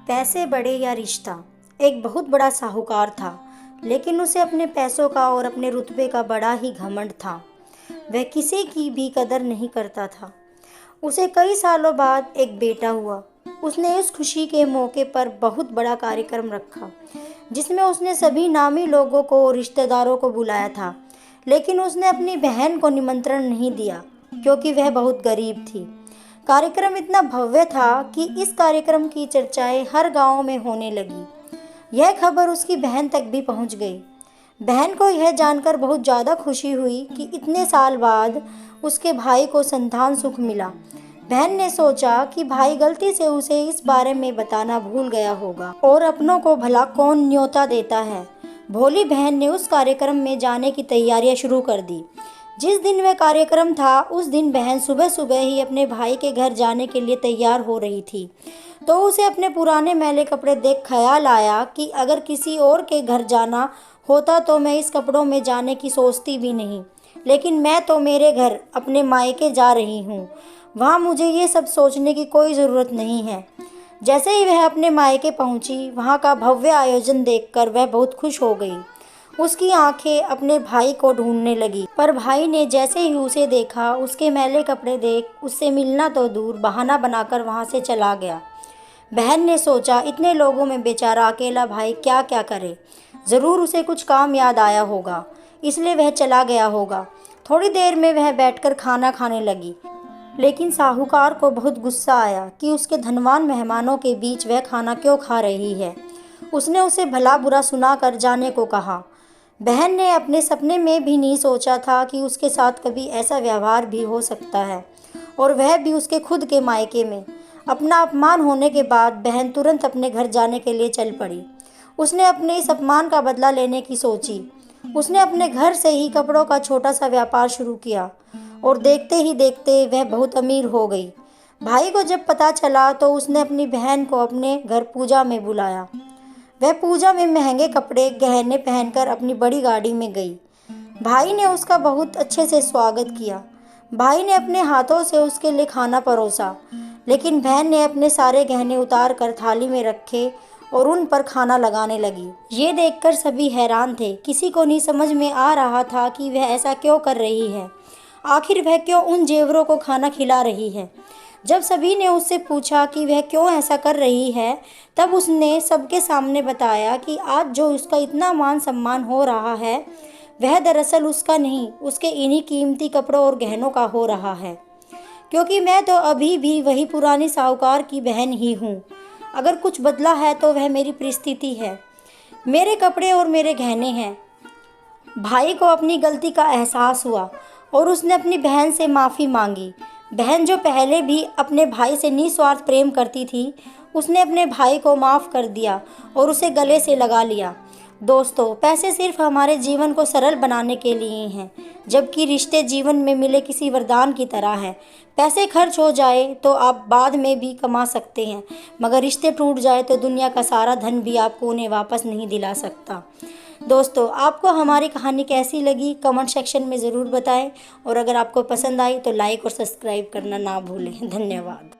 पैसे बड़े या रिश्ता। एक बहुत बड़ा साहूकार था, लेकिन उसे अपने पैसों का और अपने रुतबे का बड़ा ही घमंड था। वह किसी की भी कदर नहीं करता था। उसे कई सालों बाद एक बेटा हुआ। उसने उस खुशी के मौके पर बहुत बड़ा कार्यक्रम रखा, जिसमें उसने सभी नामी लोगों को और रिश्तेदारों को बुलाया था। लेकिन उसने अपनी बहन को निमंत्रण नहीं दिया, क्योंकि वह बहुत गरीब थी। कार्यक्रम इतना भव्य था कि इस कार्यक्रम की चर्चाएं हर गांव में होने लगी। यह खबर उसकी बहन तक भी पहुंच गई। बहन को यह जानकर बहुत ज़्यादा खुशी हुई कि इतने साल बाद उसके भाई को संतान सुख मिला। बहन ने सोचा कि भाई गलती से उसे इस बारे में बताना भूल गया होगा, और अपनों को भला कौन न्योता देता है। भोली बहन ने उस कार्यक्रम में जाने की तैयारियां शुरू कर दी। जिस दिन वह कार्यक्रम था, उस दिन बहन सुबह सुबह ही अपने भाई के घर जाने के लिए तैयार हो रही थी। तो उसे अपने पुराने मैले कपड़े देख ख्याल आया कि अगर किसी और के घर जाना होता तो मैं इस कपड़ों में जाने की सोचती भी नहीं, लेकिन मैं तो मेरे घर अपने मायके जा रही हूँ, वहाँ मुझे ये सब सोचने की कोई ज़रूरत नहीं है। जैसे ही वह अपने मायके पहुँची, वहाँ का भव्य आयोजन देखकर वह बहुत खुश हो गई। उसकी आंखें अपने भाई को ढूंढने लगी, पर भाई ने जैसे ही उसे देखा, उसके मैले कपड़े देख उससे मिलना तो दूर बहाना बनाकर वहां से चला गया। बहन ने सोचा, इतने लोगों में बेचारा अकेला भाई क्या क्या करे। ज़रूर उसे कुछ काम याद आया होगा, इसलिए वह चला गया होगा। थोड़ी देर में वह बैठकर खाना खाने लगी, लेकिन साहूकार को बहुत गुस्सा आया कि उसके धनवान मेहमानों के बीच वह खाना क्यों खा रही है। उसने उसे भला बुरा सुनाकर जाने को कहा। बहन ने अपने सपने में भी नहीं सोचा था कि उसके साथ कभी ऐसा व्यवहार भी हो सकता है, और वह भी उसके खुद के मायके में। अपना अपमान होने के बाद बहन तुरंत अपने घर जाने के लिए चल पड़ी। उसने अपने इस अपमान का बदला लेने की सोची। उसने अपने घर से ही कपड़ों का छोटा सा व्यापार शुरू किया, और देखते ही देखते वह बहुत अमीर हो गई। भाई को जब पता चला तो उसने अपनी बहन को अपने घर पूजा में बुलाया। वह पूजा में महंगे कपड़े गहने पहनकर अपनी बड़ी गाड़ी में गई। भाई ने उसका बहुत अच्छे से स्वागत किया। भाई ने अपने हाथों से उसके लिए खाना परोसा, लेकिन बहन ने अपने सारे गहने उतार कर थाली में रखे और उन पर खाना लगाने लगी। ये देखकर सभी हैरान थे। किसी को नहीं समझ में आ रहा था कि वह ऐसा क्यों कर रही है। आखिर वह क्यों उन जेवरों को खाना खिला रही है। जब सभी ने उससे पूछा कि वह क्यों ऐसा कर रही है, तब उसने सबके सामने बताया कि आज जो उसका इतना मान सम्मान हो रहा है, वह दरअसल उसका नहीं, उसके इन्हीं कीमती कपड़ों और गहनों का हो रहा है। क्योंकि मैं तो अभी भी वही पुरानी साहूकार की बहन ही हूँ। अगर कुछ बदला है तो वह मेरी परिस्थिति है, मेरे कपड़े और मेरे गहने हैं। भाई को अपनी गलती का एहसास हुआ और उसने अपनी बहन से माफ़ी मांगी। बहन जो पहले भी अपने भाई से निस्वार्थ प्रेम करती थी, उसने अपने भाई को माफ़ कर दिया और उसे गले से लगा लिया। दोस्तों, पैसे सिर्फ हमारे जीवन को सरल बनाने के लिए हैं, जबकि रिश्ते जीवन में मिले किसी वरदान की तरह हैं। पैसे खर्च हो जाए तो आप बाद में भी कमा सकते हैं, मगर रिश्ते टूट जाए तो दुनिया का सारा धन भी आपको उन्हें वापस नहीं दिला सकता। दोस्तों, आपको हमारी कहानी कैसी लगी कमेंट सेक्शन में ज़रूर बताएं, और अगर आपको पसंद आई तो लाइक और सब्सक्राइब करना ना भूलें। धन्यवाद।